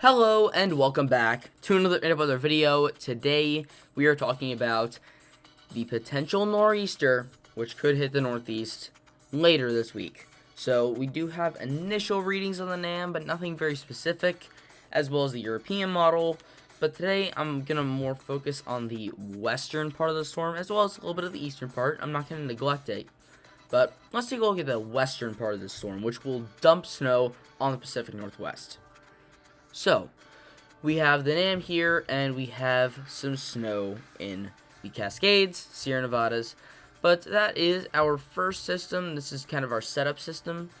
Hello and welcome back to another video. Today we are talking about the potential nor'easter which could hit the Northeast later this week. So we do have initial readings on the NAM, but nothing very specific, as well as the European model. But today I'm gonna more focus on the western part of the storm, as well as a little bit of the eastern part. I'm not gonna neglect it. But let's take a look at the western part of the storm, which will dump snow on the Pacific Northwest. So, we have the NAM here, and we have some snow in the Cascades, Sierra Nevadas, but that is our first system. This is kind of our setup system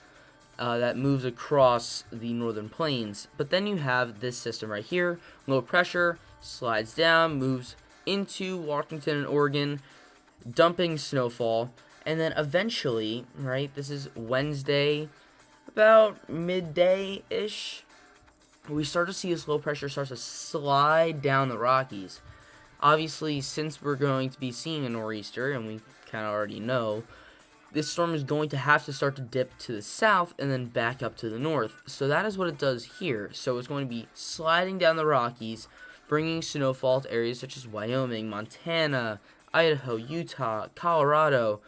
that moves across the northern plains. But then you have this system right here, low pressure, slides down, moves into Washington and Oregon, dumping snowfall, and then eventually, right, this is Wednesday, about midday-ish, we start to see this low pressure starts to slide down the Rockies. Obviously, since we're going to be seeing a nor'easter, and we kind of already know, this storm is going to have to start to dip to the south and then back up to the north. So that is what it does here. So it's going to be sliding down the Rockies, bringing snowfall to areas such as Wyoming, Montana, Idaho, Utah, Colorado,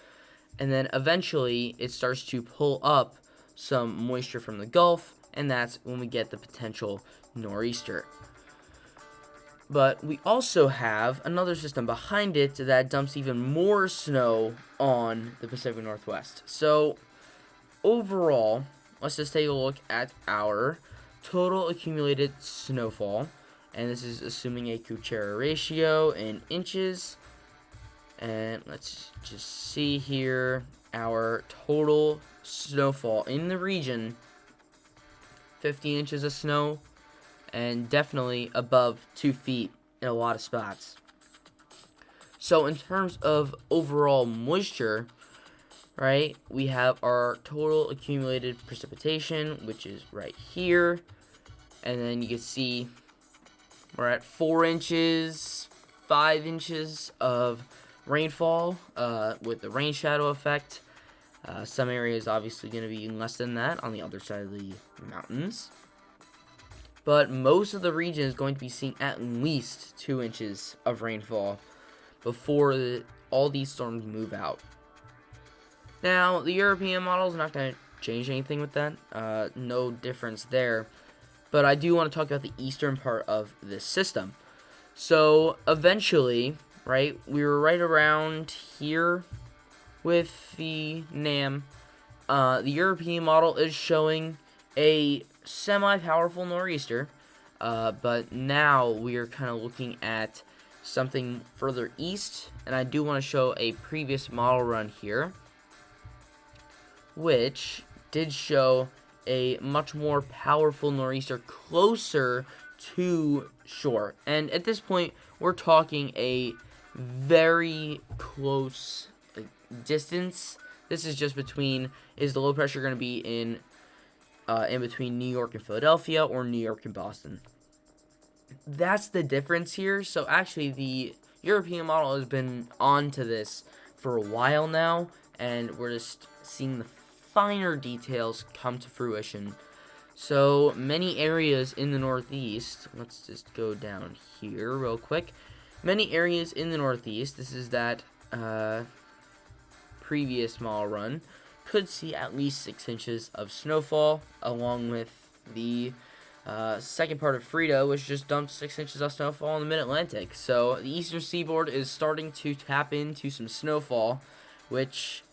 and then eventually it starts to pull up some moisture from the Gulf, and that's when we get the potential nor'easter. But we also have another system behind it that dumps even more snow on the Pacific Northwest. So overall, let's just take a look at our total accumulated snowfall, and this is assuming a Kuchera ratio in inches. And let's just see here our total snowfall in the region. 50 inches of snow, and definitely above 2 feet in a lot of spots. So in terms of overall moisture, right, we have our total accumulated precipitation, which is right here, and then you can see we're at 4 inches, 5 inches of rainfall with the rain shadow effect. Some areas obviously going to be less than that on the other side of the mountains. But most of the region is going to be seeing at least 2 inches of rainfall before all these storms move out. Now, the European model is not going to change anything with that. No difference there. But I do want to talk about the eastern part of this system. So, eventually, right, we were right around here with the NAM. The European model is showing a semi-powerful nor'easter, but now we are kind of looking at something further east, and I do want to show a previous model run here, which did show a much more powerful nor'easter closer to shore. And at this point, we're talking a very close distance. This is just between, is the low pressure going to be in between New York and Philadelphia, or New York and Boston? That's the difference here. So actually the European model has been on to this for a while now, and we're just seeing the finer details come to fruition. So many areas in the Northeast, let's just go down here real quick. Many areas in the Northeast, this is that previous model run, could see at least 6 inches of snowfall, along with the second part of Frito, which just dumped 6 inches of snowfall in the mid-Atlantic. So the eastern seaboard is starting to tap into some snowfall, which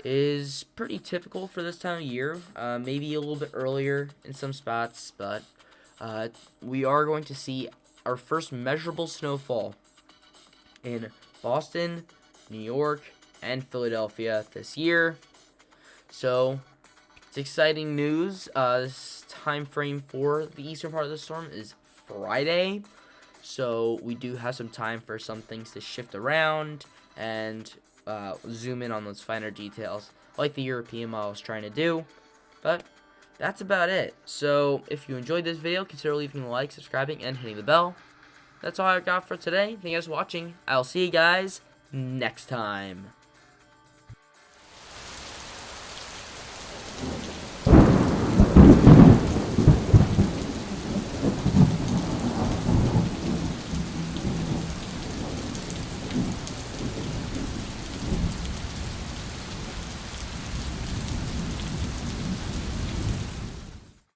is pretty typical for this time of year. Maybe a little bit earlier in some spots, but we are going to see our first measurable snowfall in Boston, New York, and Philadelphia this year. So it's exciting news. This time frame for the eastern part of the storm is Friday, so we do have some time for some things to shift around and zoom in on those finer details like the European model is trying to do. But that's about it. So if you enjoyed this video, consider leaving a like, subscribing, and hitting the bell. That's all I've got for today. Thank you guys for watching. I'll see you guys next time.